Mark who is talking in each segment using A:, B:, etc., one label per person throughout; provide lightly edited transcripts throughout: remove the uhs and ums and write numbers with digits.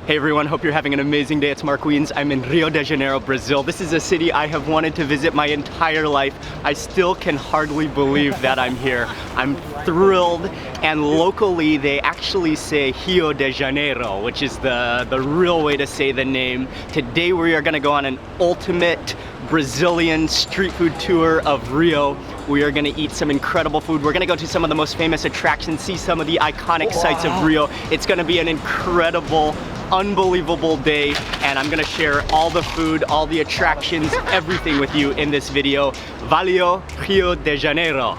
A: Hey everyone, hope you're having an amazing day. It's Mark Wiens. I'm in Rio de Janeiro, Brazil. This is a city I have wanted to visit my entire life. I still can hardly believe that I'm here. I'm thrilled, and locally they actually say Rio de Janeiro, which is the real way to say the name. Today we are gonna go on an ultimate Brazilian street food tour of Rio. We are gonna eat some incredible food. We're gonna go to some of the most famous attractions, see some of the iconic sites of Rio. It's gonna be an incredible, unbelievable day, and I'm gonna share all the food, all the attractions, everything with you in this video. Valeu, Rio de Janeiro.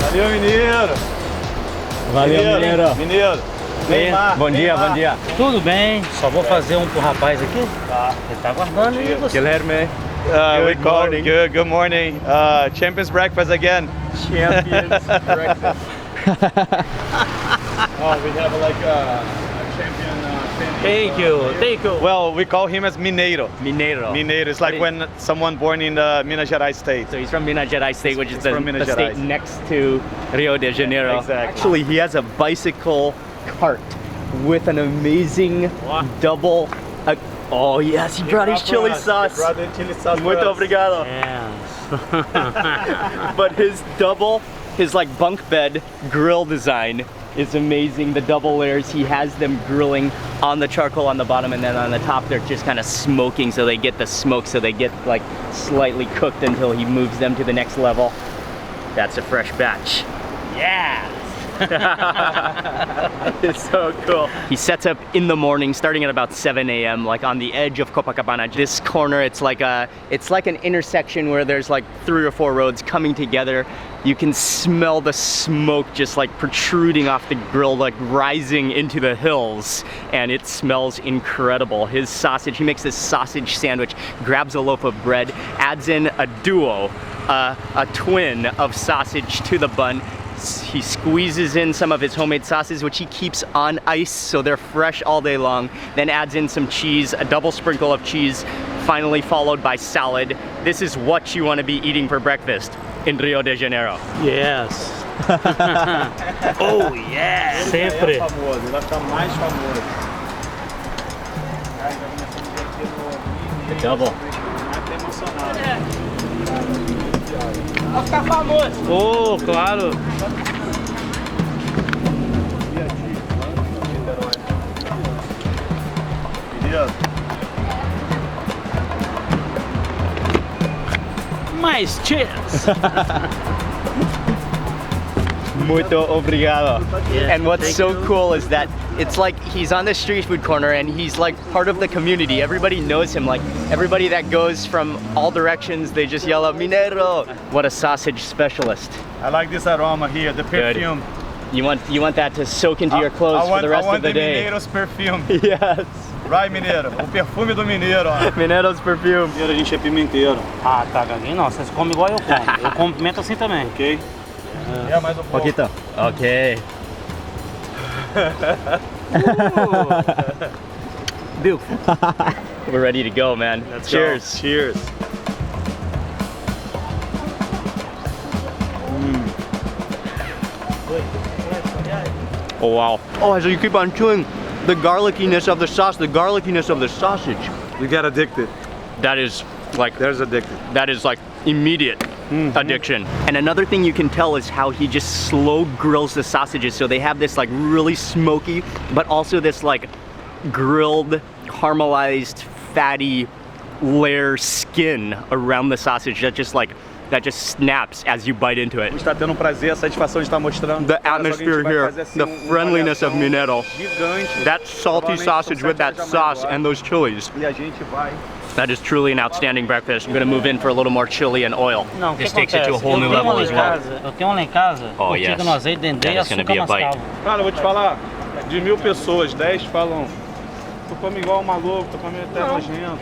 B: Valeu, mineiro!
A: Valeu, mineiro!
B: Mineiro!
A: Bom dia, bom dia.
C: Tudo bem, só vou fazer um pro rapaz aqui.
B: Tá.
C: Ele tá aguardando aí você.
A: Guilherme.
B: Good morning. Good morning. Champions breakfast again.
A: Champions breakfast.
B: Oh, we have like a champion.
C: Thank you.
B: Well, we call him as Mineiro.
A: Mineiro.
B: Mineiro. It's like when someone born in the Minas Gerais state.
A: So he's from Minas Gerais state, which is the
B: from Minas
A: state
B: Gerais.
A: next to Rio de Janeiro.
B: Exactly.
A: Actually, he has a bicycle cart with an amazing double. Oh yes, he brought his chili sauce.
B: He brought the chili sauce.
A: Muito obrigado.
C: Yes.
A: But his like bunk bed grill design is amazing. The double layers, he has them grilling on the charcoal on the bottom, and then on the top they're just kind of smoking, so they get the smoke, so they get like slightly cooked until he moves them to the next level. That's a fresh batch. Yeah. It's so cool. He sets up in the morning, starting at about 7 a.m. like on the edge of Copacabana. This corner, it's like an intersection where there's like 3 or 4 roads coming together. You can smell the smoke just like protruding off the grill, like rising into the hills, and it smells incredible. His sausage, he makes this sausage sandwich, grabs a loaf of bread, adds in a duo, a twin of sausage to the bun. He squeezes in some of his homemade sauces, which he keeps on ice so they're fresh all day long, then adds in some cheese, a double sprinkle of cheese, finally followed by salad. This is what you want to be eating for breakfast in Rio de Janeiro.
C: Yes.
A: Oh yeah!
C: Sempre.
B: Ele vai ficar mais famoso.
A: The double.
C: Vai ficar famoso. Oh, claro. Mais cheers.
A: Muito obrigado.
C: Yeah,
A: And what's
C: thank
A: so
C: you.
A: cool is that it's like he's on the street food corner and he's like part of the community. Everybody knows him. Like everybody that goes from all directions, they just yell out Mineiro. What a sausage specialist.
B: I like this aroma here, the perfume.
A: You want that to soak into your clothes for the rest of the day.
B: Mineiro's perfume.
A: Yes.
B: Right, mineiro. O perfume do mineiro, ó.
A: Mineiro's perfume.
B: Mineiro, a gente é pimenteiro.
C: Ah, tá, Gaguinho. Não, vocês comem igual eu como. Eu como pimenta assim também.
B: Ok? É mais um pouco.
A: Poquito. Okay.
C: Beautiful.
A: We're ready to go, man.
B: Let's
A: Cheers.
B: go. Cheers.
A: Oh wow. Oh, so you keep on chewing the garlickiness of the sauce, the garlickiness of the sausage.
B: You get addicted.
A: That is like
B: There's addicted.
A: That is like immediate addiction. And another thing you can tell is how he just slow grills the sausages, so they have this like really smoky, but also this like grilled, caramelized, fatty layer skin around the sausage that just snaps as you bite into it.
B: Está tendo um prazer, a satisfação de estar mostrando.
A: The atmosphere here, the friendliness of Mineiro,
B: Gigante.
A: that salty sausage with that sauce and those chilies.
B: E a gente vai.
A: That is truly an outstanding breakfast. I'm gonna move in for a little more chili and oil.
C: Não,
A: This
C: o que
A: takes it to a
C: acontece?
A: whole new
C: Eu tenho
A: level
C: lá
A: as
C: em
A: well.
C: casa- Eu tenho lá em casa,
A: Oh,
C: curtido
A: yes.
C: no azeite, dendê
A: That
C: e
A: is gonna
C: açúcar
A: be a bite.
C: mascavo.
B: Cara, eu vou te falar, de 1000 pessoas, 10 falam, tu come igual um maluco, tu come até nojento.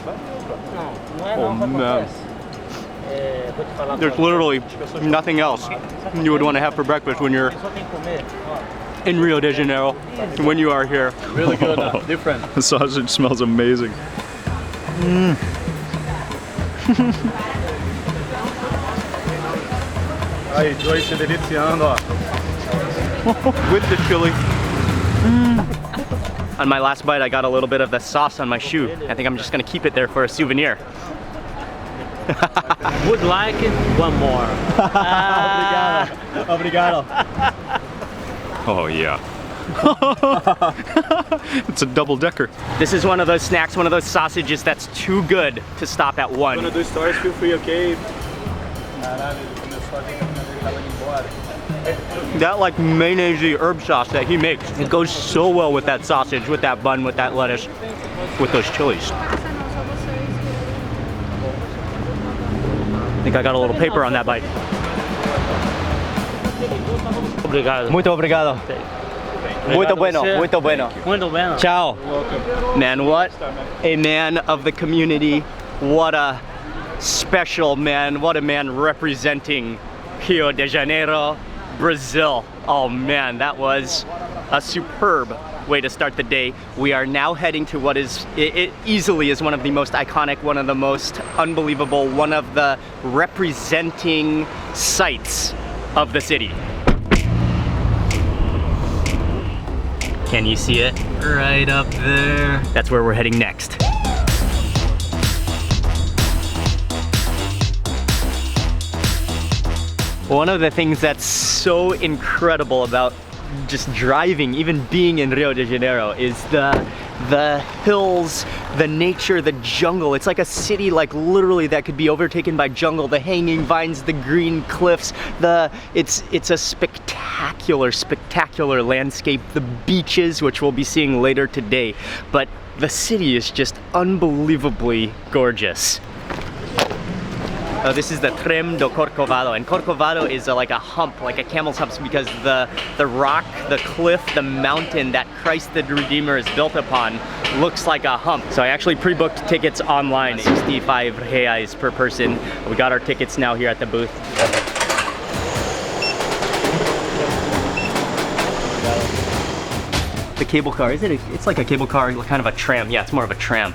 C: Não é não,
A: Oh,
C: o que
A: man.
C: acontece? Vou te falar.
A: There's literally nothing else you would want to have for breakfast when you're
C: Só tem que comer, ó.
A: in Rio de Janeiro, when you are here.
B: Really good, different.
D: The sausage smells amazing.
B: Aí, Joey se deliciando, ó. With the chili.
A: On my last bite, I got a little bit of the sauce on my shoe. I think I'm just gonna keep it there for a souvenir.
C: Would like one more.
A: Obrigado.
D: Oh yeah. It's a double-decker.
A: This is one of those snacks, one of those sausages that's too good to stop at one.
B: Quando do stories, feel free, okay? Caralho, ele começou a vir na primeira vez, tava indo embora.
A: That like mayonnaise herb sauce that he makes, it goes so well with that sausage, with that bun, with that lettuce, with those chilies. I think I got a little paper on that bite.
C: Obrigado.
A: Muito obrigado. Muito bueno, muito bueno.
C: Muito bueno.
A: Ciao. Man, what a man of the community. What a special man. What a man representing Rio de Janeiro, Brazil. Oh man, that was a superb way to start the day. We are now heading to what is, it easily is one of the most iconic, one of the most unbelievable, one of the representing sights of the city. Can you see it? Right up there. That's where we're heading next. One of the things that's so incredible about just driving, even being in Rio de Janeiro, is the hills, the nature, the jungle. It's like a city like literally that could be overtaken by jungle, the hanging vines, the green cliffs, it's a spectacular landscape, the beaches, which we'll be seeing later today, but the city is just unbelievably gorgeous. Oh, this is the Trem do Corcovado, and Corcovado is like a hump, like a camel's hump, because the rock, the cliff, the mountain that Christ the Redeemer is built upon looks like a hump. So I actually pre-booked tickets online, 65 reais per person. We got our tickets now here at the booth. The cable car, is it? It's like a cable car, kind of a tram. Yeah, it's more of a tram.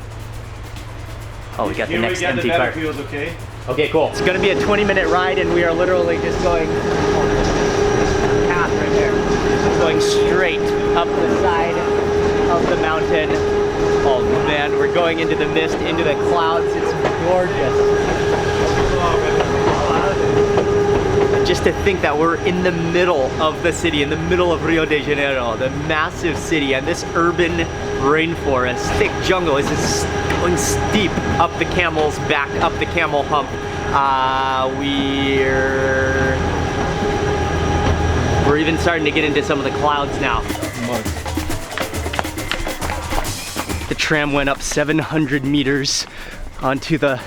A: Oh, we got the next empty car.
B: Okay?
A: Okay, cool. It's gonna be a 20-minute ride, and we are literally just going this path right there, going straight up the side of the mountain. Oh man, we're going into the mist, into the clouds. It's gorgeous. Just to think that we're in the middle of the city, in the middle of Rio de Janeiro, the massive city, and this urban rainforest, thick jungle is just going steep up the camel's back, up the camel hump. We're even starting to get into some of the clouds now. The tram went up 700 meters onto the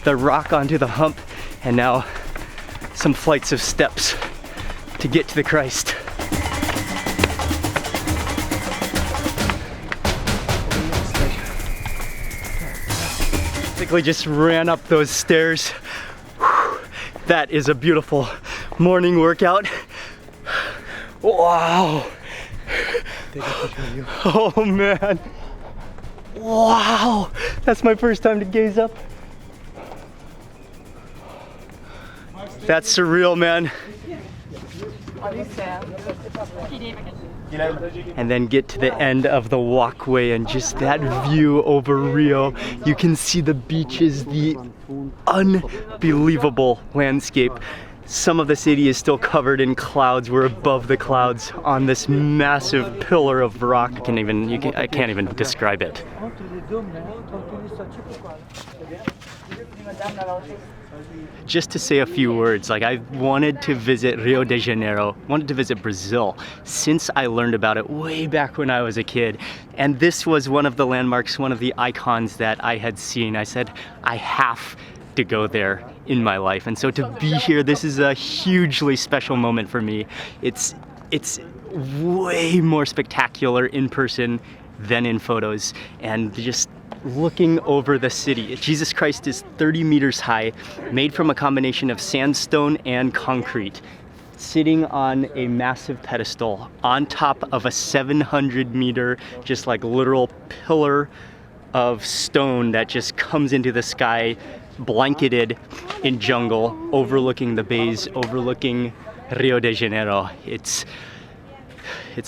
A: rock, onto the hump, and now some flights of steps to get to the Christ. Basically just ran up those stairs. Whew. That is a beautiful morning workout. Wow. Oh man. Wow. That's my first time to gaze up. That's surreal, man. And then get to the end of the walkway, and just that view over Rio. You can see the beaches, the unbelievable landscape. Some of the city is still covered in clouds. We're above the clouds on this massive pillar of rock. I can't even describe it. Just to say a few words, like I wanted to visit Rio de Janeiro, wanted to visit Brazil since I learned about it way back when I was a kid. And this was one of the landmarks, one of the icons that I had seen. I said, I have to go there in my life. And so to be here, this is a hugely special moment for me. It's way more spectacular in person than in photos. And just looking over the city. Jesus Christ is 30 meters high, made from a combination of sandstone and concrete, sitting on a massive pedestal on top of a 700-meter, just like literal pillar of stone that just comes into the sky blanketed in jungle, overlooking the bays, overlooking Rio de Janeiro. It's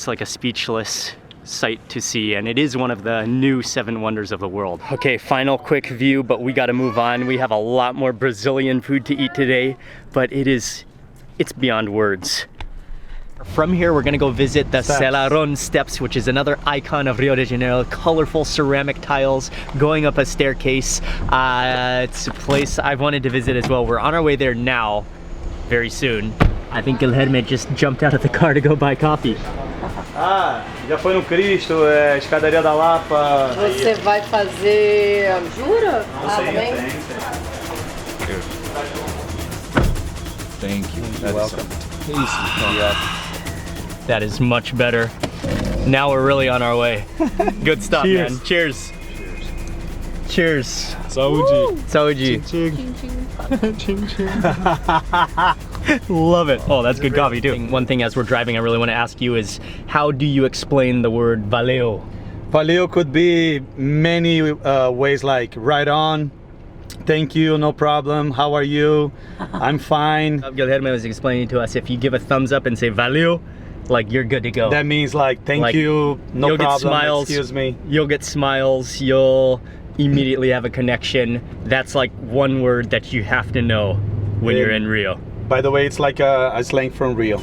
A: like a speechless sight to see, and it is one of the new 7 wonders of the world. Okay, final quick view, but we gotta move on. We have a lot more Brazilian food to eat today, but it's beyond words. From here, we're gonna go visit the Selarón Steps, which is another icon of Rio de Janeiro. Colorful ceramic tiles going up a staircase. It's a place I've wanted to visit as well. We're on our way there now, very soon. I think Guilherme just jumped out of the car to go buy coffee.
B: Ah, já foi no Cristo, escadaria da Lapa.
E: Você vai fazer. Jura? Também?
D: Thank you.
B: You're welcome.
A: That is much better. Now we're really on our way. Good stuff,
B: Cheers.
A: man. Cheers. Cheers.
D: Saúde.
A: Saúde. Love it. Oh, that's good coffee too. One thing as we're driving I really want to ask you is, how do you explain the word valeu?
F: Valeu could be many ways, like right on, thank you, no problem, how are you, I'm fine.
A: Guilherme was explaining to us, if you give a thumbs up and say valeu, like you're good to go.
F: That means like thank
A: Like,
F: you, no
A: you'll
F: problem,
A: get smiles,
F: excuse me.
A: You'll get smiles, you'll immediately have a connection. That's like one word that you have to know when you're in Rio.
F: By the way, it's like a slang from Rio.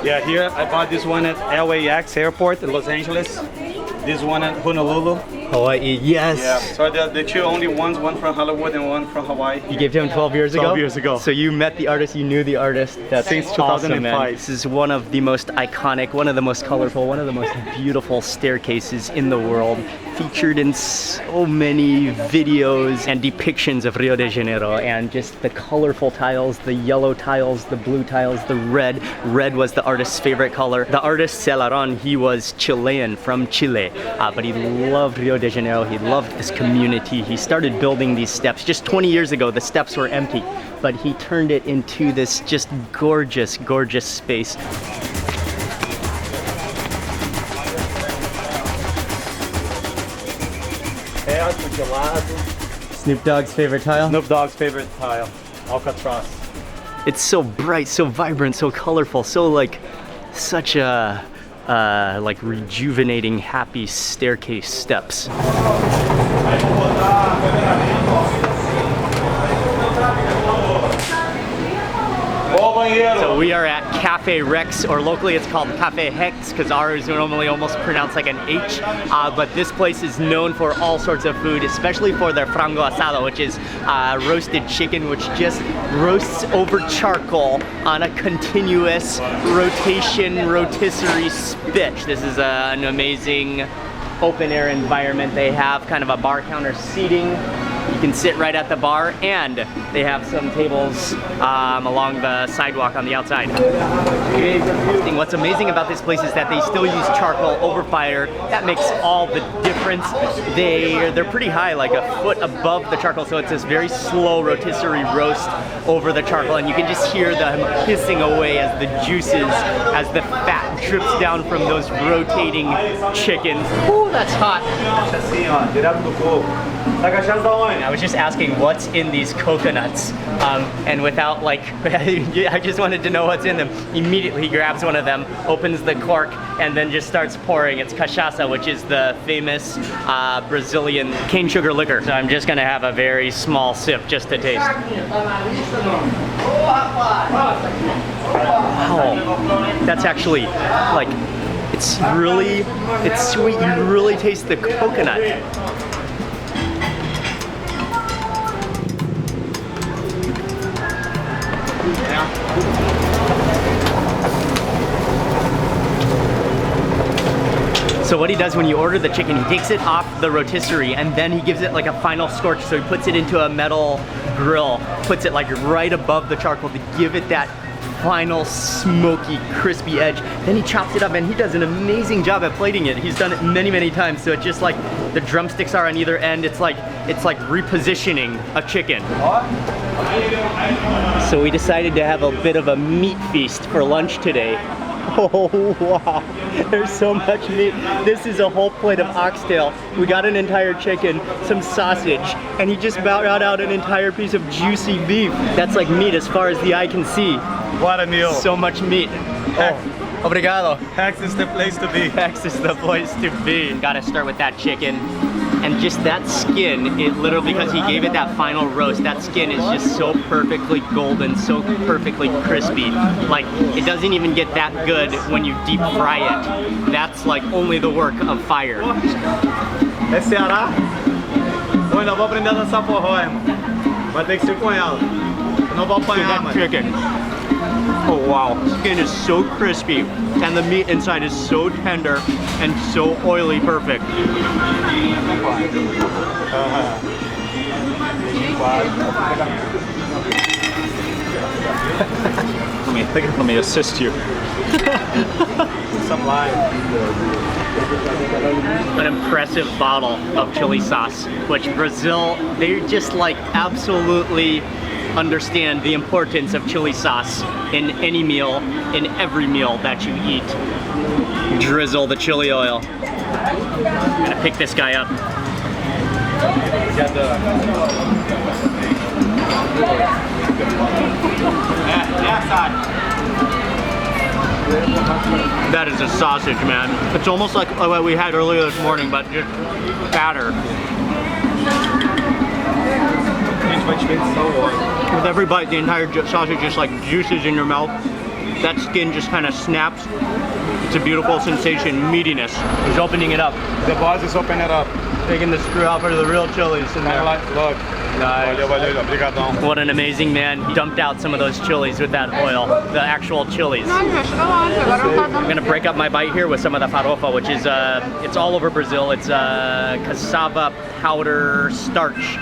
F: Yeah, here I bought this one at LAX airport in Los Angeles. This one at Honolulu.
A: Hawaii, yes.
F: Yeah, so the two only ones, one from Hollywood and one from Hawaii.
A: You gave to him 12 years ago?
F: 12 years ago.
A: So you met the artist, you knew the artist. That's
F: Since
A: awesome,
F: 2005.
A: man. This is one of the most iconic, one of the most colorful, one of the most beautiful staircases in the world. Featured in so many videos and depictions of Rio de Janeiro, and just the colorful tiles, the yellow tiles, the blue tiles, the red. Red was the artist's favorite color. The artist Selarón, he was Chilean, from Chile, but he loved Rio de Janeiro. He loved this community. He started building these steps. Just 20 years ago, the steps were empty, but he turned it into this just gorgeous, gorgeous space. Snoop Dogg's favorite tile?
F: Snoop Dogg's favorite tile, Alcatraz.
A: It's so bright, so vibrant, so colorful, so like such a like rejuvenating, happy staircase steps. So we are at Cafe Rex, or locally it's called Cafe Hex, because ours is normally almost pronounced like an H. But this place is known for all sorts of food, especially for their frango asado, which is roasted chicken, which just roasts over charcoal on a continuous rotisserie spit. This is an amazing open air environment. They have kind of a bar counter seating. You can sit right at the bar, and they have some tables along the sidewalk on the outside. What's amazing about this place is that they still use charcoal over fire. That makes all the difference. They're pretty high, like a foot above the charcoal, so it's this very slow rotisserie roast over the charcoal, and you can just hear them hissing away as the juices, as the fat drips down from those rotating chickens. Ooh, that's hot. I was just asking what's in these coconuts, and without like, I just wanted to know what's in them. Immediately he grabs one of them, opens the cork, and then just starts pouring. It's cachaça, which is the famous Brazilian cane sugar liquor. So I'm just gonna have a very small sip just to taste. Wow, that's actually like, it's sweet. You really taste the coconut. So what he does when you order the chicken, he takes it off the rotisserie and then he gives it like a final scorch. So he puts it into a metal grill, puts it like right above the charcoal to give it that final smoky, crispy edge. Then he chops it up, and he does an amazing job at plating it. He's done it many, many times. So it's just like the drumsticks are on either end. It's like repositioning a chicken. So we decided to have a bit of a meat feast for lunch today. Oh wow, there's so much meat. This is a whole plate of oxtail. We got an entire chicken, some sausage, and he just brought out an entire piece of juicy beef. That's like meat as far as the eye can see.
F: What a meal.
A: So much meat. Oh, obrigado.
F: Hex is the place to be.
A: Hex is the place to be. Gotta start with that chicken. And just that skin, it literally, because he gave it that final roast, that skin is just so perfectly golden, so perfectly crispy. Like, it doesn't even get that good when you deep fry it. That's like only the work of fire.
F: É Ceará? Oi, não vou aprender a dançar forró, irmão. Vai ter que ser com ela. Eu não vou apanhar, mano.
A: Chicken. Oh wow, skin is so crispy and the meat inside is so tender and so oily perfect.
D: Let me assist you.
F: Some lime.
A: An impressive bottle of chili sauce, which Brazil, they just like absolutely understand the importance of chili sauce in any meal, in every meal that you eat. Drizzle the chili oil. I'm gonna pick this guy up. That is a sausage, man. It's almost like what we had earlier this morning, but just fatter. With every bite, the entire sausage just like juices in your mouth. That skin just kind of snaps. It's a beautiful sensation, meatiness. He's opening it up.
F: The boss is opening it up.
A: Taking the screw out for the real chilies in there.
F: Look.
A: Nice.
F: Valeu, obrigadão.
A: What an amazing man. He dumped out some of those chilies with that oil, the actual chilies. I'm gonna break up my bite here with some of the farofa, which is, it's all over Brazil. It's cassava powder starch,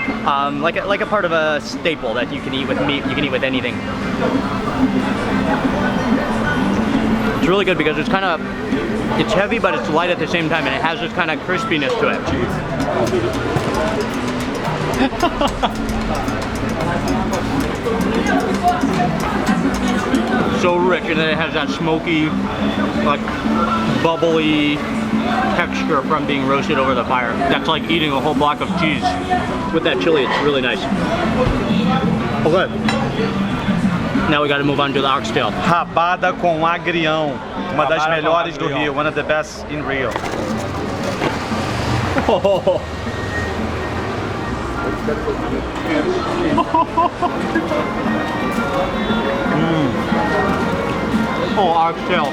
A: like a part of a staple that you can eat with meat, you can eat with anything. It's really good because it's kind of, it's heavy but it's light at the same time and it has this kind of crispiness to it. So rich, and then it has that smoky, like bubbly texture from being roasted over the fire. That's like eating a whole block of cheese with that chili. It's really nice. Okay. Now we got to move on to the oxtail.
F: Rabada com agrião. Uma das melhores do Rio. One of the best in Rio.
A: Oh. Oh, oxtail.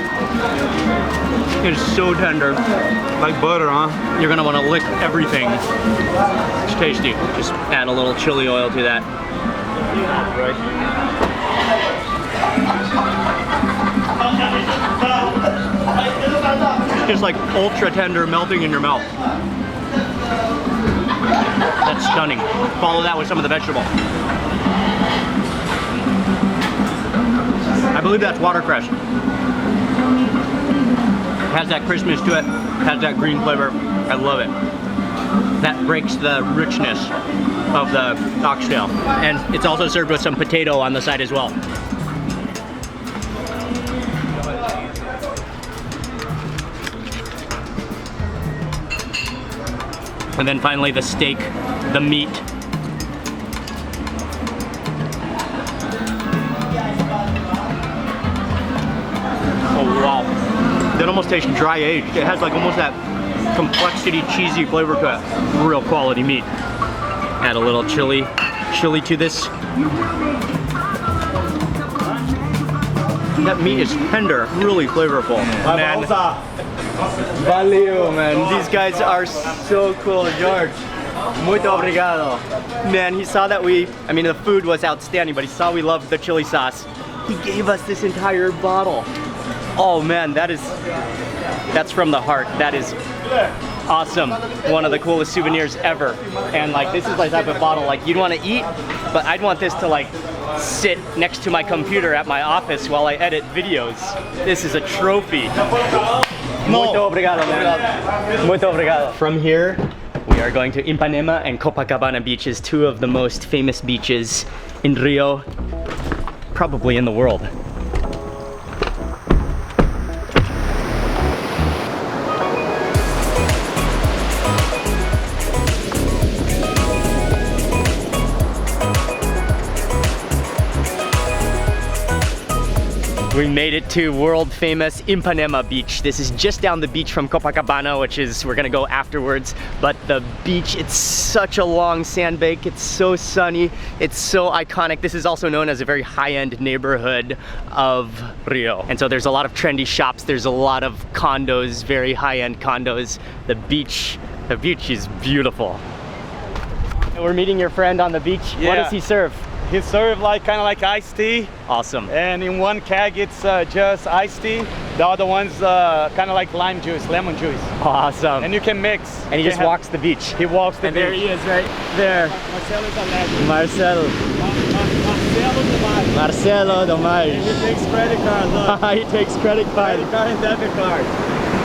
A: It's so tender.
F: Like butter, huh?
A: You're gonna want to lick everything. It's tasty. Just add a little chili oil to that. It's just like ultra tender, melting in your mouth. That's stunning. Follow that with some of the vegetable. I believe that's watercress. It has that crispness to it, has that green flavor. I love it. That breaks the richness of the oxtail. And it's also served with some potato on the side as well. And then finally the steak, the meat. Oh wow, that almost tastes dry aged. It has like almost that complexity, cheesy flavor to it. Real quality meat. Add a little chili to this. That meat is tender, really flavorful. Man. Valeu, man. These guys are so cool, George. Muito obrigado. Man, he saw that the food was outstanding, but he saw we loved the chili sauce. He gave us this entire bottle. Oh man, that's from the heart. That is awesome. One of the coolest souvenirs ever. And like, this is the type of bottle like you'd want to eat, but I'd want this to like sit next to my computer at my office while I edit videos. This is a trophy. Muito obrigado, man. Muito obrigado. From here, we are going to Ipanema and Copacabana beaches, two of the most famous beaches in Rio, probably in the world. We made it to world famous Ipanema Beach. This is just down the beach from Copacabana, which is, we're gonna go afterwards. But the beach, it's such a long sandbank. It's so sunny. It's so iconic. This is also known as a very high-end neighborhood of Rio. And so there's a lot of trendy shops. There's a lot of condos, very high-end condos. The beach is beautiful. And we're meeting your friend on the beach.
F: Yeah.
A: What does he serve?
F: He served like kind of like iced tea,
A: Awesome.
F: and in one keg it's just iced tea. The other one's kind of like lime juice, lemon juice,
A: Awesome.
F: and you can mix.
A: And he just walks the beach.
F: He walks the
A: And there
F: beach.
A: he is right there.
F: Marcelo is a legend.
A: Marcelo.
F: Marcelo demais.
A: Marcelo Domais.
F: He takes credit card, look.
A: He takes credit card.
F: Credit card and debit card.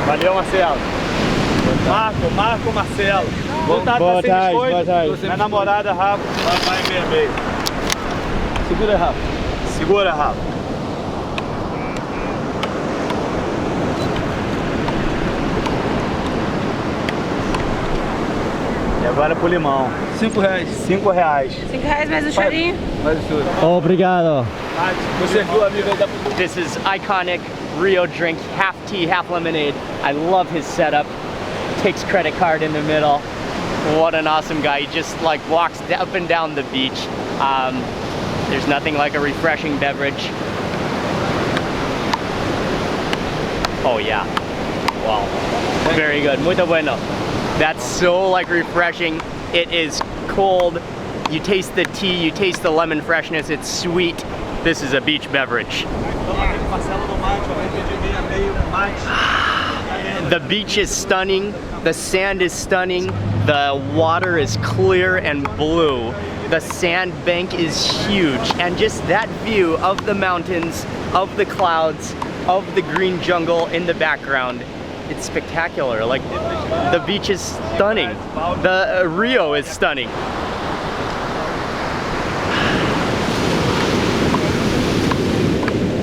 F: Valeu, Marcelo. Marco, Marcelo. Boa
A: tarde.
F: Minha namorada, Rafa, vai meia. Segura, Rafa. Segura, Rafa. E agora pro limão. R$5. R$5.
E: R$5 mais um chorinho.
F: Mais o churro.
A: Obrigado.
F: Você viu, amigo, aí dá pro...
A: This is iconic Rio drink, half tea, half lemonade. I love his setup. Takes credit card in the middle. What an awesome guy. He just like walks up and down the beach. There's nothing like a refreshing beverage. Oh yeah. Wow. Very good. Muito bueno. That's so like refreshing. It is cold. You taste the tea, you taste the lemon freshness. It's sweet. This is a beach beverage. The beach is stunning. The sand is stunning. The water is clear and blue. The sandbank is huge, and just that view of the mountains, of the clouds, of the green jungle in the background, it's spectacular. Like, the beach is stunning. The Rio is stunning.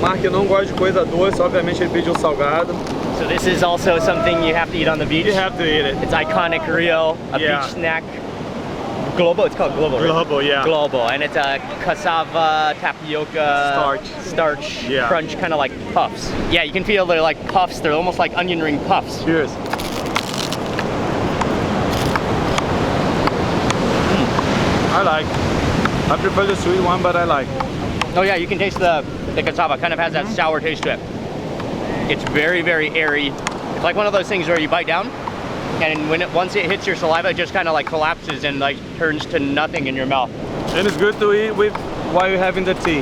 B: Mark não gosta de coisa doce, obviamente ele pediu salgado.
A: So this is also something you have to eat on the beach.
B: You have to eat it.
A: It's iconic Rio, a
B: Yeah.
A: beach snack. Globo, it's called Globo, right?
B: Globo, yeah.
A: Globo, and it's a cassava, tapioca, starch,
B: Yeah.
A: crunch, kind of like puffs. Yeah, you can feel they're like puffs. They're almost like onion ring puffs.
B: Cheers. I like. I prefer the sweet one, but I like.
A: Oh yeah, you can taste the cassava. Kind of has that sour taste to it. It's very, very airy. It's like one of those things where you bite down, and once it hits your saliva, it just kind of like collapses and like turns to nothing in your mouth.
B: And it's good to eat with while you're having the tea.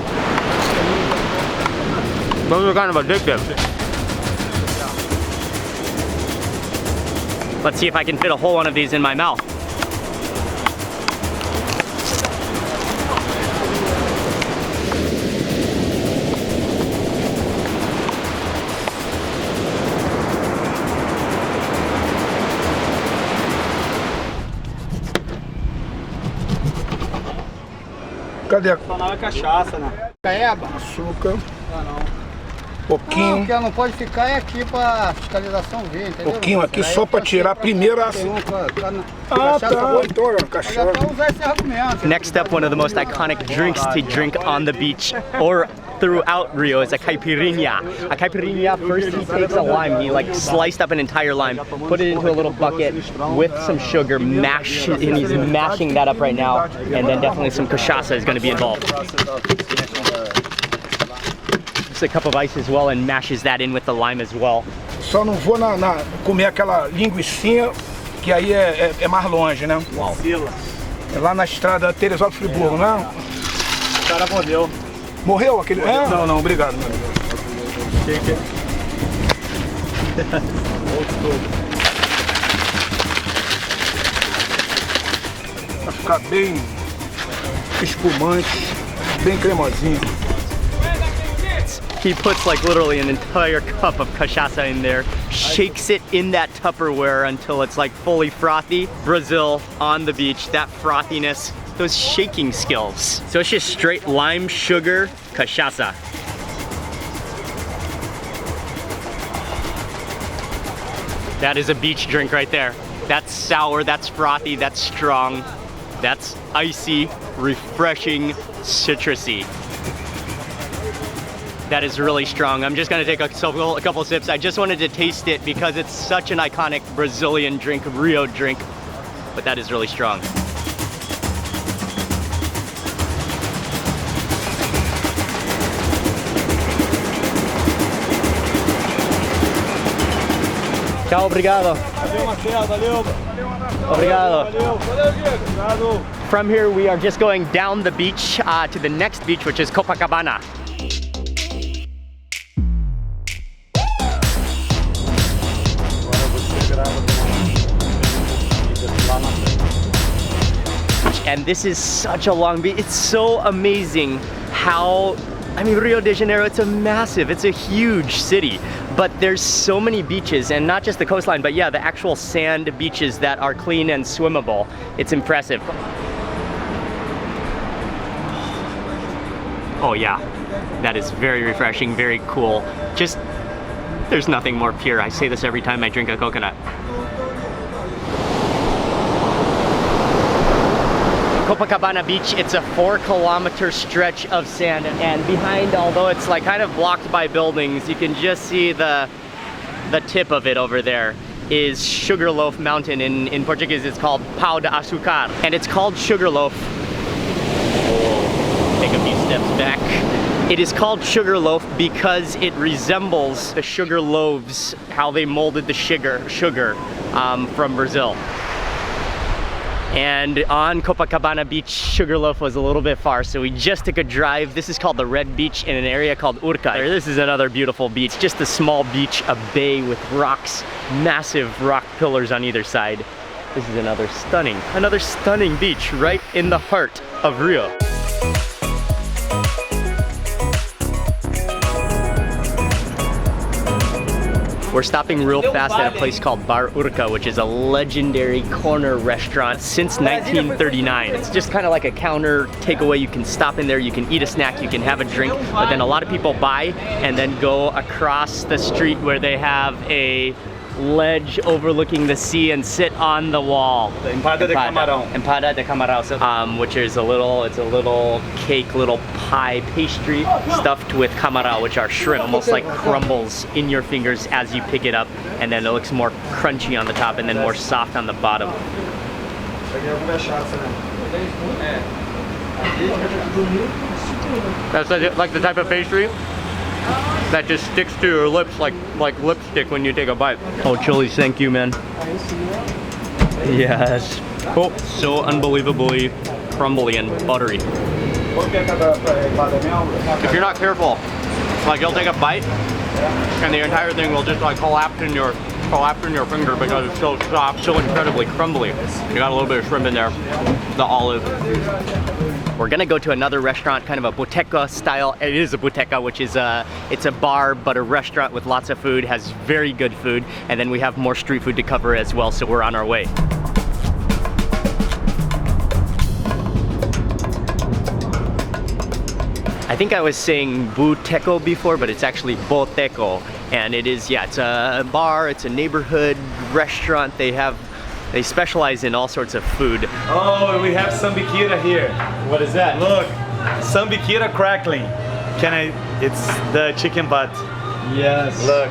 A: Those are kind of addictive. Let's see if I can fit a whole one of these in my mouth.
G: Cadê a
F: Só não é cachaça, né?
H: Caeba?
G: açúcar?
H: Não,
G: Pouquinho,
H: o que não pode ficar é aqui pra fiscalização ver, entendeu?
G: pouquinho aqui
H: Aí
G: só pra
H: eu
G: tirar
H: passei
G: primeiro a...
H: pra qualquer um,
G: Ah,
H: cachaça
G: tá,
H: boa.
G: então,
H: Mas
G: cachaça.
H: até usar esse argumento.
A: Next up, one of the most iconic drinks to drink on the beach or throughout Rio is a caipirinha. A caipirinha, first he takes a lime, he like sliced up an entire lime, put it into a little bucket with some sugar, mash it, and he's mashing that up right now, and then definitely some cachaça is going to be involved. Just a cup of ice as well, and mashes that in with the lime as well.
G: Só não vou comer aquela linguicinha, que aí é mais longe, né? É lá na estrada Teresópolis Friburgo, né?
B: O cara morreu.
G: Morreu aquele? É?
B: Não, não, obrigado.
G: Pra ficar bem espumante, bem cremosinho.
A: He puts like literally an entire cup of cachaça in there, shakes it in that Tupperware until it's like fully frothy. Brazil on the beach, that frothiness, those shaking skills. So it's just straight lime, sugar, cachaça. That is a beach drink right there. That's sour, that's frothy, that's strong, that's icy, refreshing, citrusy. That is really strong. I'm just gonna take a couple sips. I just wanted to taste it because it's such an iconic Brazilian drink, Rio drink, but that is really strong. Tchau, obrigado.
B: Valeu, Marcelo, valeu.
A: Obrigado.
B: Valeu, Diego.
A: From here, we are just going down the beach to the next beach, which is Copacabana. And this is such a long beach. It's so amazing how, I mean, Rio de Janeiro, it's a huge city, but there's so many beaches, and not just the coastline, but yeah, the actual sand beaches that are clean and swimmable. It's impressive. Oh yeah, that is very refreshing, very cool. Just, there's nothing more pure. I say this every time I drink a coconut. Copacabana Beach, it's a 4-kilometer stretch of sand, and behind, although it's like kind of blocked by buildings, you can just see the tip of it over there is Sugarloaf Mountain. In Portuguese it's called Pau de Açúcar, and it's called Sugarloaf. Take a few steps back. It is called Sugarloaf because it resembles the sugar loaves, how they molded the sugar from Brazil. And on Copacabana Beach, Sugarloaf was a little bit far, so we just took a drive. This is called the Red Beach in an area called Urca. This is another beautiful beach, just a small beach, a bay with rocks, massive rock pillars on either side. This is another stunning beach right in the heart of Rio. We're stopping real fast at a place called Bar Urca, which is a legendary corner restaurant since 1939. It's just kind of like a counter takeaway. You can stop in there, you can eat a snack, you can have a drink, but then a lot of people buy and then go across the street where they have a ledge overlooking the sea and sit on the wall.
B: Empada de camarão.
A: Empada de camarão, so, which is a little cake, little pie pastry stuffed with camarão, which are shrimp, almost like crumbles in your fingers as you pick it up, and then it looks more crunchy on the top and then more soft on the bottom. That's like the type of pastry that just sticks to your lips like lipstick when you take a bite. Oh, chilies, thank you, man. Yes. Oh, so unbelievably crumbly and buttery. If you're not careful, like you'll take a bite and the entire thing will just like collapse in your finger because it's so soft, so incredibly crumbly. You got a little bit of shrimp in there, the olive. We're gonna go to another restaurant, kind of a Boteco style. It is a Boteco, which is it's a bar, but a restaurant with lots of food, has very good food. And then we have more street food to cover as well, so we're on our way. I think I was saying Boteco before, but it's actually Boteco. And it is, yeah, it's a bar, it's a neighborhood restaurant. They specialize in all sorts of food.
B: Oh, we have sambiquira here.
A: What is that?
B: Look, sambiquira crackling. It's the chicken butt.
A: Yes.
B: Look.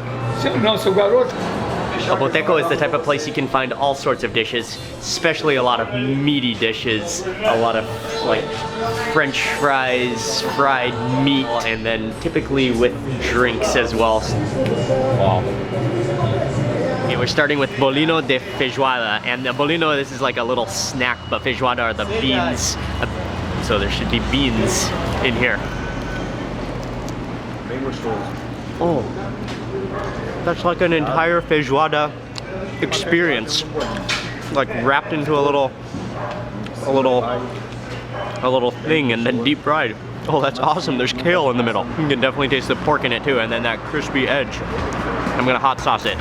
A: A Boteco is the type of place you can find all sorts of dishes, especially a lot of meaty dishes, a lot of like French fries, fried meat, and then typically with drinks as well. Wow. Okay, we're starting with bolinho de feijoada, and the bolinho, this is like a little snack, but feijoada are the beans, so there should be beans in here. Oh, that's like an entire feijoada experience, like wrapped into a little thing and then deep fried. Oh, that's awesome. There's kale in the middle. You can definitely taste the pork in it too, and then that crispy edge. I'm gonna hot sauce it.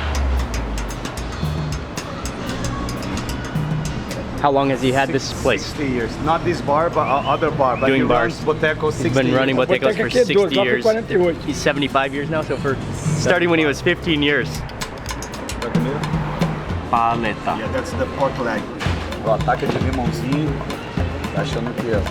A: How long has he had this place?
B: 60 years. Not this bar, but other bar. But
A: doing bars.
B: Boteco 60
A: He's been running
B: years.
A: Botecos for 60 years. He's 75 years now, so for starting when he was 15 years. Paleta.
B: Yeah, that's the pork leg. O ataque de limãozinho, achando que é.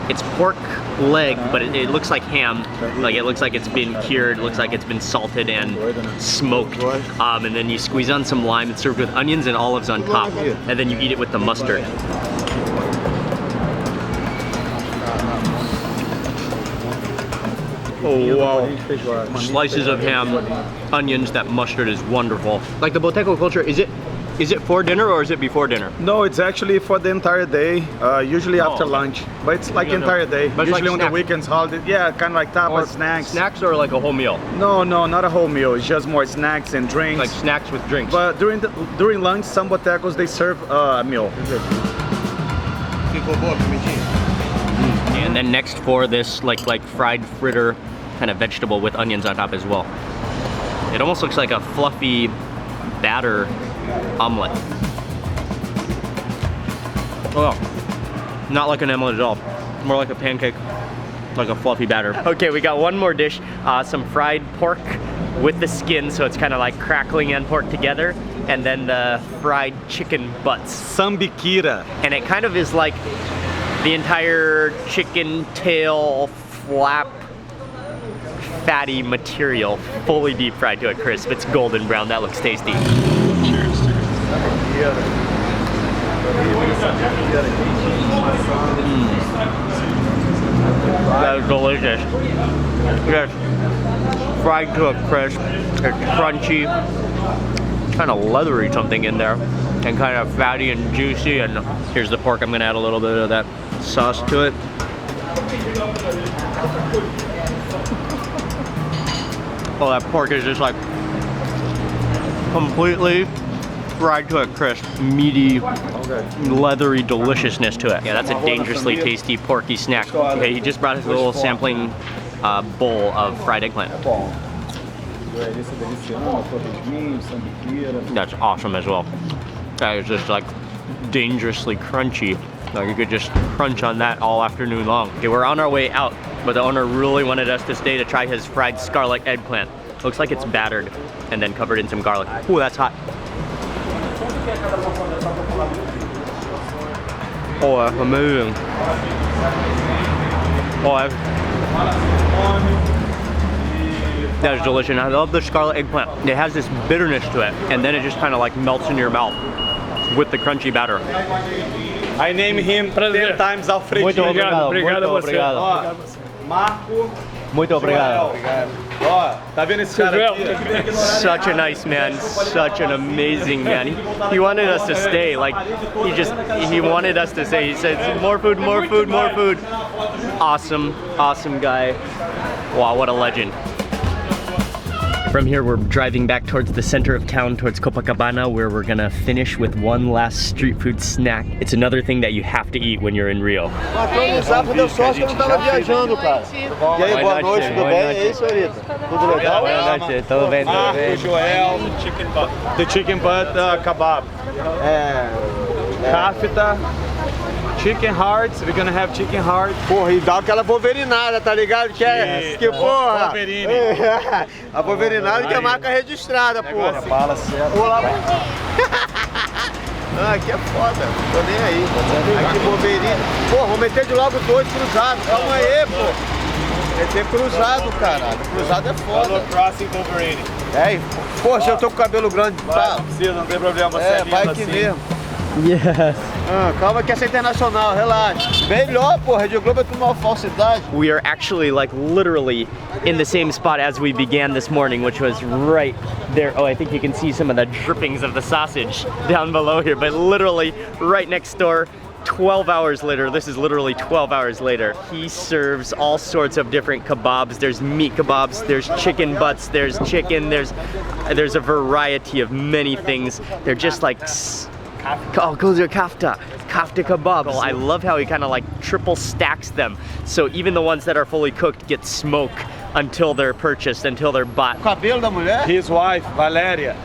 A: It's pork leg, but it looks like ham. Like it looks like it's been cured, looks like it's been salted and smoked. And then you squeeze on some lime. It's served with onions and olives on top. And then you eat it with the mustard. Oh wow. Slices of ham, onions, that mustard is wonderful. Like the Boteco culture, is it for dinner or is it before dinner?
B: No, it's actually for the entire day, usually after lunch. But it's like the entire day,
A: but
B: usually
A: like
B: on the weekends, holidays. Yeah, kind of like tapas, snacks.
A: Snacks or like a whole meal?
B: No, not a whole meal. It's just more snacks and drinks.
A: Like snacks with drinks.
B: But during lunch, some botecos, they serve a meal.
A: And then next for this like fried fritter kind of vegetable with onions on top as well. It almost looks like a fluffy batter omelet. Oh, not like an omelet at all. More like a pancake, like a fluffy batter. Okay, we got one more dish. Some fried pork with the skin, so it's kind of like crackling and pork together. And then the fried chicken butts.
F: Sambiquira.
A: And it kind of is like the entire chicken tail flap fatty material fully deep fried to a crisp. It's golden brown. That looks tasty. That is delicious. Yes. Fried to a crisp. It's crunchy. Kind of leathery something in there. And kind of fatty and juicy. And here's the pork. I'm gonna add a little bit of that sauce to it. Oh, that pork is just like completely fried to a crisp, meaty, leathery deliciousness to it. Yeah, that's a dangerously tasty porky snack. Okay, he just brought us a little sampling bowl of fried eggplant. That's awesome as well. That is just like dangerously crunchy. Like you could just crunch on that all afternoon long. Okay, we're on our way out, but the owner really wanted us to stay to try his fried scarlet eggplant. Looks like it's battered and then covered in some garlic. Ooh, that's hot. Oh, that's amazing. Oh, that is delicious. I love the scarlet eggplant. It has this bitterness to it, and then it just kind of like melts in your mouth with the crunchy batter.
F: I name him 10 times Alfredinho.
A: Muito obrigado.
F: Obrigado
A: Muito obrigado.
F: Ó, Marco.
A: Muito obrigado.
F: Ó, tá vendo esse cara aqui?
A: Such a nice man, such an amazing man. He wanted us to stay, like he wanted us to stay. He said, more food, more food, more food. Awesome, awesome guy. Wow, what a legend. From here, we're driving back towards the center of town, towards Copacabana, where we're gonna finish with one last street food snack. It's another thing that you have to eat when you're in Rio.
H: Deu sorte que eu não tava viajando, cara. E aí, boa noite, tudo bem? E aí, senhorita? Tudo legal?
A: Boa noite, tudo bem, tudo bem.
F: Joel, the chicken butt kebab. Kafta, chicken hearts, we're gonna have chicken hearts.
H: Porra, e dá aquela wolverinada, tá ligado? Que porra! A wolverinada que é marca registrada, porra.
F: Fala certo.
H: Ah, aqui é foda, tô nem aí. Aqui wolverina. Porra, vou meter de logo dois cruzados. Calma aí, pô. Meter cruzado, caralho. Cruzado é foda.
F: Crossing Wolverine.
H: É, poxa, eu tô com o cabelo grande, tá?
F: Não precisa, não tem problema, você é lindo
H: vai que
F: assim.
H: mesmo.
A: Yes.
H: Calma que essa é internacional, relaxa. Melhor, pô, Rede Globo é tudo uma falsidade.
A: We are actually like literally in the same spot as we began this morning, which was right there. Oh, I think you can see some of the drippings of the sausage down below here, but literally right next door. 12 hours later, this is literally 12 hours later, he serves all sorts of different kebabs. There's meat kebabs, there's chicken butts, there's chicken, there's a variety of many things. They're just like, oh, those are kafta kebabs. I love how he kind of like triple stacks them. So even the ones that are fully cooked get smoke until they're purchased, until they're bought.
H: Cabelo da mulher?
F: His wife, Valeria,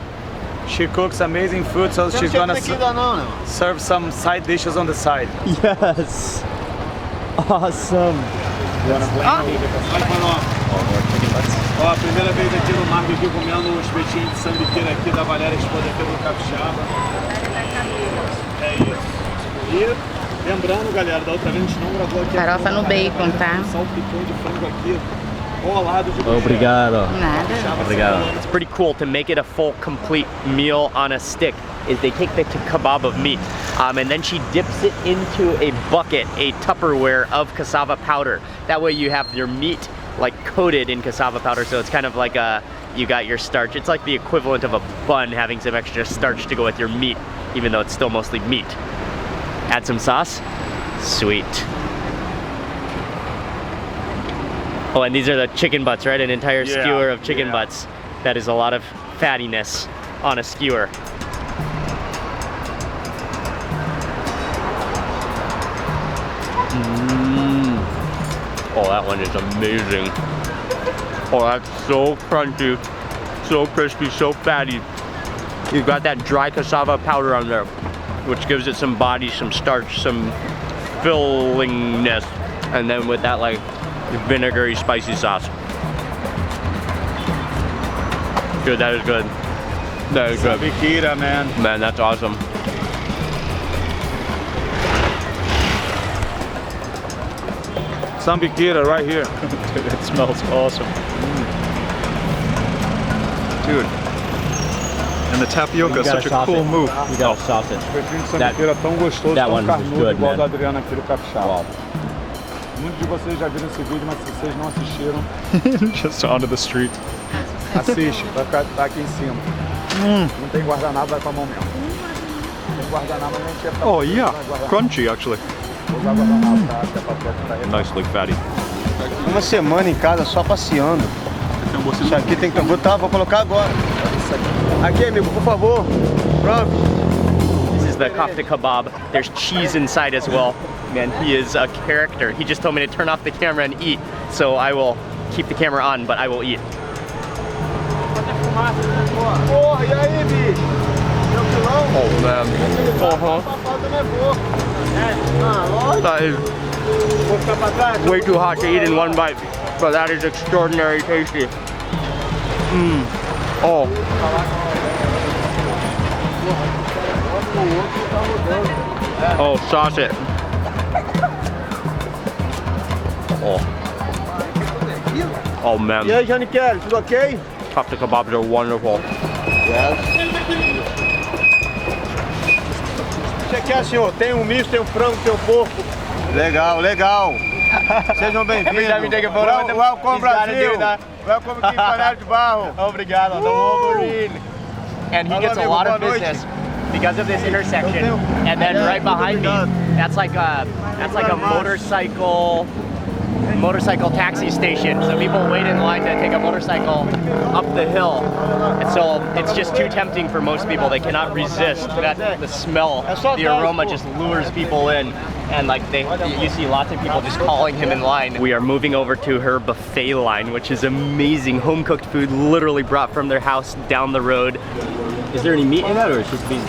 F: she cooks amazing food, so she's gonna serve some side dishes on the side.
A: Yes. Awesome.
F: Ó, a primeira vez aqui no Marco aqui comendo um espetinho de sambiqueira aqui da Valéria, esposa aqui do Capixaba. É isso. E
D: Lembrando, galera, da outra vez a gente não gravou aqui.
E: Farofa no bacon, tá?
D: Salpicão de frango aqui, rolado de
A: Obrigado.
E: Nada.
A: Obrigado. It's pretty cool to make it a full, complete meal on a stick. Is they take the kebab of meat, and then she dips it into a bucket, a Tupperware of cassava powder. That way you have your meat like coated in cassava powder, so it's kind of like you got your starch. It's like the equivalent of a bun having some extra starch to go with your meat, even though it's still mostly meat. Add some sauce. Sweet. Oh, and these are the chicken butts, right? An entire skewer of chicken butts. That is a lot of fattiness on a skewer. Oh, that one is amazing. Oh, that's so crunchy, so crispy, so fatty. You've got that dry cassava powder on there, which gives it some body, some starch, some fillingness, and then with that like vinegary, spicy sauce. Dude, that is good. That is good.
B: Sambiquira, man.
A: Man, that's awesome.
B: Sambiquira right here.
D: Dude, it smells awesome. Dude. And the tapioca is such a cool move.
A: You got a sausage.
B: Sambiquira tão gostoso,
A: that
B: tão
A: one was
B: carnudo,
A: good,
B: igual
A: man.
B: da Adriana aqui do Capixaba. Muitos de vocês já viram esse vídeo, mas se vocês não assistiram,
D: Just onto the street.
B: assiste, vai ficar tá aqui em cima. Não tem guardanapo, vai com a mão mesmo. Tem guardanapo, a gente ia ficar.
D: Oh yeah, crunchy actually.
B: Vou usar guardanapo, tá? Que a patroa tá aí.
D: Nicely fatty.
H: Uma semana em casa só passeando. Isso aqui tem que vou colocar agora. Aqui, amigo, por favor. Pronto.
A: This is the kofta kebab. There's cheese inside as well. Man, he is a character. He just told me to turn off the camera and eat. So I will keep the camera on, but I will eat.
H: Porra, e aí, bicho? Meu pilão?
A: Oh man.
H: Falta não é pouco.
A: That is
H: Vou ficar pra trás?
A: way too hot to eat in one bite, but that is extraordinary tasty. Oh. Oh, sauce it. Oh. Oh man.
H: E aí, Janiquele, tudo ok?
A: Kofta kebabs are wonderful.
H: Você quer, senhor? Tem um misto, tem um frango, tem um porco. Legal, legal. Sejam bem-vindos. Welcome Brasil. Welcome to Panela de Barro.
A: Obrigado, the Wolverine. And he gets a lot of business because of this intersection. And then right behind me, that's like a motorcycle taxi station. So people wait in line to take a motorcycle up the hill. And so it's just too tempting for most people. They cannot resist that the smell, the aroma just lures people in. And like you see lots of people just calling him in line. We are moving over to her buffet line, which is amazing. Home cooked food literally brought from their house down the road. Is there any meat in that or is it just beef?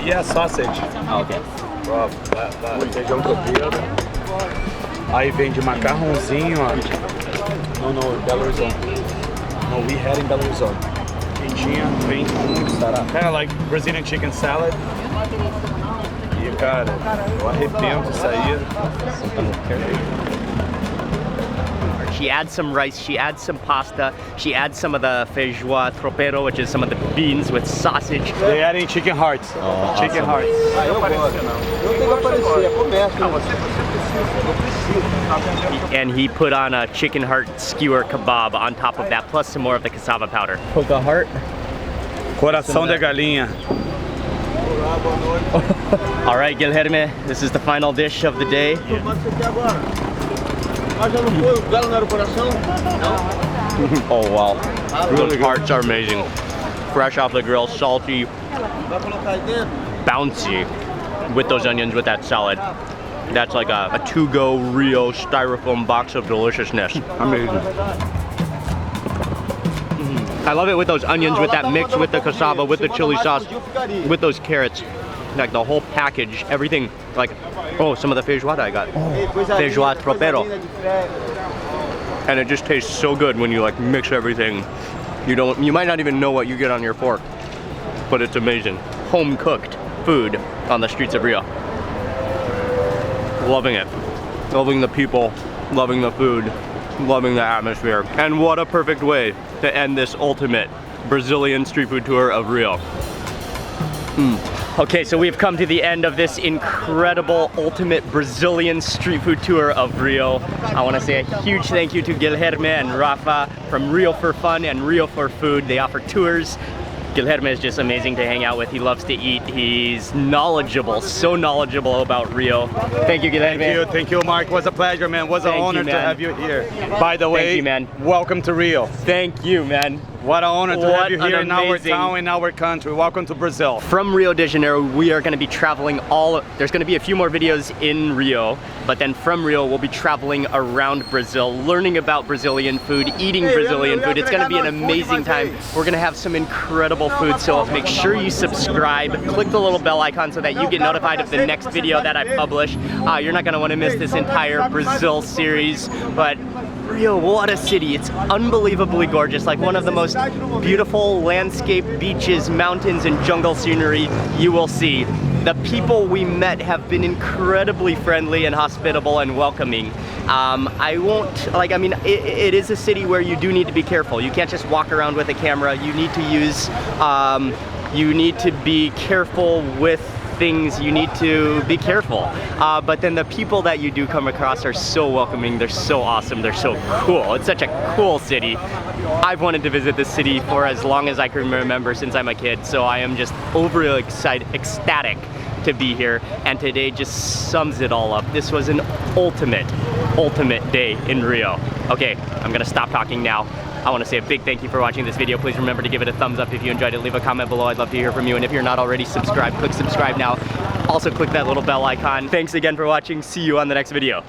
B: Yeah, sausage.
A: Oh, okay.
B: Feijão tropeiro. Aí vende macarrãozinho, ó. No, Belo Horizonte. No, we had in Belo Horizonte. Quentinha, vem muito sará. Kind of like Brazilian chicken salad. E, cara, eu arrependo disso aí.
A: She adds some rice, she adds some pasta, she adds some of the feijoa tropeiro, which is some of the beans with sausage.
B: They adding chicken hearts.
A: Oh,
B: Chicken
A: awesome.
B: hearts.
H: Eu gosto. Eu tenho que aparecer, é comércio.
A: And he put on a chicken heart skewer kebab on top of that, plus some more of the cassava powder. Poke a heart.
B: Coração de galinha.
A: All right, Guilherme, this is the final dish of the day. Oh wow, those hearts are amazing. Fresh off the grill, salty, bouncy, with those onions, with that salad. That's like a to-go Rio styrofoam box of deliciousness. Amazing. I love it with those onions, with that mix, with the cassava, with the chili sauce, with those carrots. Like the whole package, everything. Like, oh, some of the feijoada I got. Feijoa tropeiro. And it just tastes so good when you like mix everything. You might not even know what you get on your fork, but it's amazing. Home cooked food on the streets of Rio. Loving it. Loving the people, loving the food, loving the atmosphere. And what a perfect way to end this ultimate Brazilian street food tour of Rio. Okay, so we've come to the end of this incredible ultimate Brazilian street food tour of Rio. I want to say a huge thank you to Guilherme and Rafa from Rio for Fun and Rio for Food. They offer tours. Guilherme is just amazing to hang out with. He loves to eat. He's knowledgeable, so knowledgeable about Rio. Thank you, Guilherme.
F: Thank you, Mark. It was a pleasure, man. It was an honor to have you here. By the way,
A: thank you, man.
F: Welcome to Rio.
A: Thank you, man.
F: What an honor to have you here in our town, in our country. Welcome to Brazil.
A: From Rio de Janeiro, we are going to be traveling there's going to be a few more videos in Rio, but then from Rio, we'll be traveling around Brazil, learning about Brazilian food, eating Brazilian food. It's going to be an amazing time. We're going to have some incredible food, so make sure you subscribe, click the little bell icon so that you get notified of the next video that I publish. You're not going to want to miss this entire Brazil series, but Rio, what a city. It's unbelievably gorgeous, like one of the most beautiful landscape, beaches, mountains, and jungle scenery you will see. The people we met have been incredibly friendly and hospitable and welcoming. It is a city where you do need to be careful. You can't just walk around with a camera. You need to be careful with things. You need to be careful. But then the people that you do come across are so welcoming. They're so awesome. They're so cool. It's such a cool city. I've wanted to visit this city for as long as I can remember, since I'm a kid. So I am just overly ecstatic to be here, and today just sums it all up. This was an ultimate day in Rio. Okay, I'm gonna stop talking now. I want to say a big thank you for watching this video. Please remember to give it a thumbs up if you enjoyed it. Leave a comment below. I'd love to hear from you. And if you're not already subscribed, click subscribe now. Also click that little bell icon. Thanks again for watching. See you on the next video.